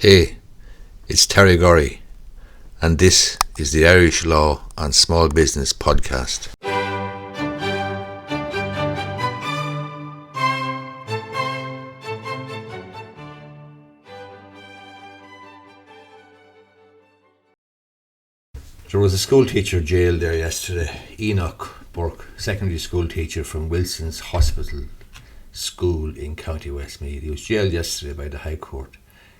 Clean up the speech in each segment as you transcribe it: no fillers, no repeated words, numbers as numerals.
Hey, it's Terry Gorry, and this is the Irish Law and Small Business Podcast. There was a school teacher jailed there yesterday, Enoch Burke, secondary school teacher from Wilson's Hospital School in County Westmeath. He was jailed yesterday by the High Court.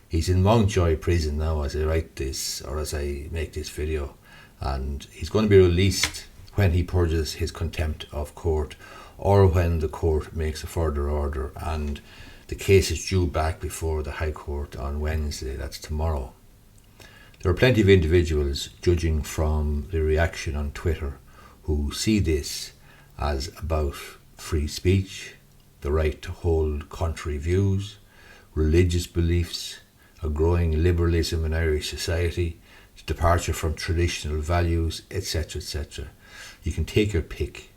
He's in Mountjoy prison now as I write this, or as I make this video, and he's going to be released when he purges his contempt of court or when the court makes a further order, and the case is due back before the High Court on Wednesday, that's tomorrow. There are plenty of individuals, judging from the reaction on Twitter, who see this as about free speech, the right to hold contrary views, religious beliefs, a growing liberalism in Irish society, departure from traditional values, etc., etc. You can take your pick.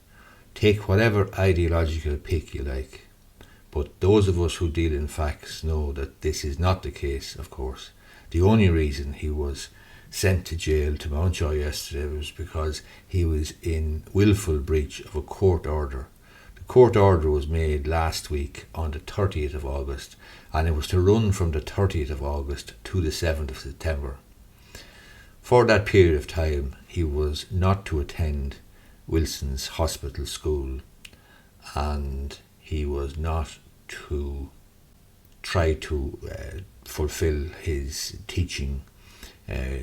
Take whatever ideological pick you like. But those of us who deal in facts know that this is not the case, of course. The only reason he was sent to jail to Mountjoy yesterday was because he was in willful breach of a court order. The court order was made last week on the 30th of August, and it was to run from the 30th of August to the 7th of September. For that period of time, he was not to attend Wilson's Hospital School, and he was not to try to fulfill his teaching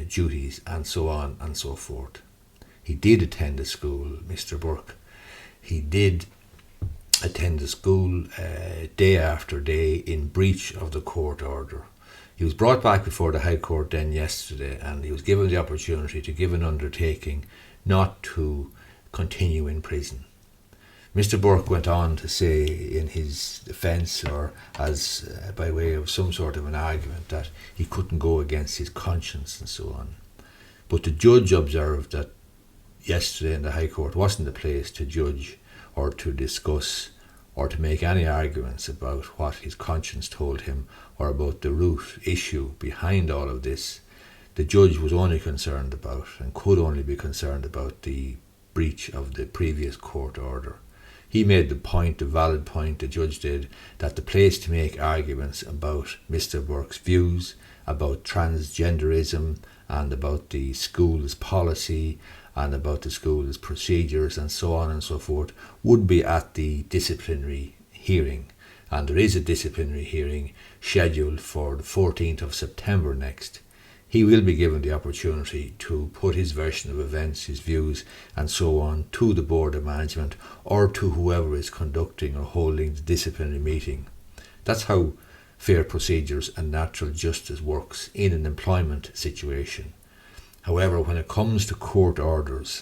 duties, and so on and so forth. He did attend the school, Mr. Burke. He did attend the school day after day in breach of the court order. He was brought back before the High Court then yesterday, and he was given the opportunity to give an undertaking not to continue in prison. Mr. Burke went on to say in his defence, or as by way of some sort of an argument, that he couldn't go against his conscience and so on. But the judge observed that yesterday in the High Court wasn't the place to judge or to discuss or to make any arguments about what his conscience told him or about the root issue behind all of this. The judge was only concerned about, and could only be concerned about, the breach of the previous court order. He made the point, the valid point, the judge did, that the place to make arguments about Mr. Burke's views, about transgenderism, and about the school's policy, and about the school's procedures, and so on and so forth, would be at the disciplinary hearing. And there is a disciplinary hearing scheduled for the 14th of September next. He will be given the opportunity to put his version of events, his views, and so on to the Board of Management or to whoever is conducting or holding the disciplinary meeting. That's how fair procedures and natural justice works in an employment situation. However, when it comes to court orders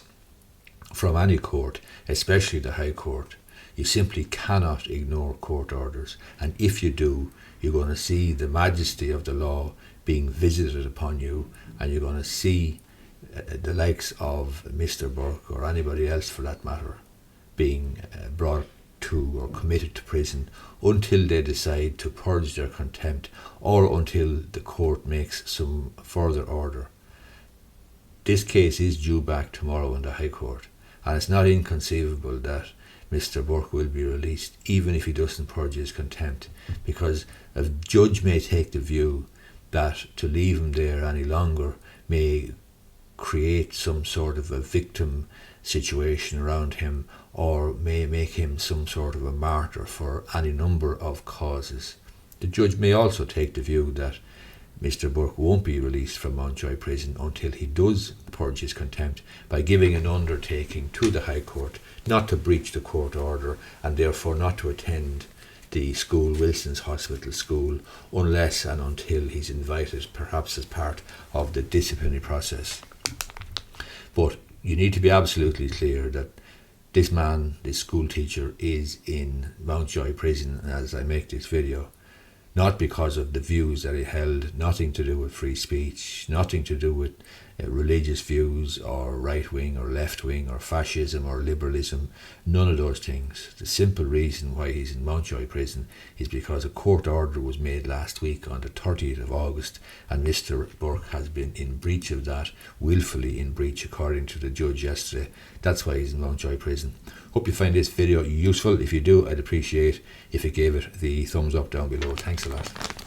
from any court, especially the High Court, you simply cannot ignore court orders. And if you do, you're going to see the majesty of the law being visited upon you, and you're going to see the likes of Mr. Burke, or anybody else for that matter, being brought to or committed to prison until they decide to purge their contempt, or until the court makes some further order. This case is due back tomorrow in the High Court, and it's not inconceivable that Mr. Burke will be released even if he doesn't purge his contempt, because a judge may take the view that to leave him there any longer may create some sort of a victim situation around him, or may make him some sort of a martyr for any number of causes. The judge may also take the view that Mr. Burke won't be released from Mountjoy prison until he does purge his contempt by giving an undertaking to the High Court not to breach the court order, and therefore not to attend the school, Wilson's Hospital School, unless and until he's invited, perhaps as part of the disciplinary process. But you need to be absolutely clear that this man, this school teacher, is in Mountjoy prison as I make this video, not because of the views that he held, nothing to do with free speech, nothing to do with religious views or right wing or left wing or fascism or liberalism, none of those things. The simple reason why he's in Mountjoy prison is because a court order was made last week on the 30th of August, and Mr. Burke has been in breach of that, willfully in breach according to the judge yesterday. That's why he's in Mountjoy prison. Hope you find this video useful. If you do, I'd appreciate if you gave it the thumbs up down below. Thanks a lot.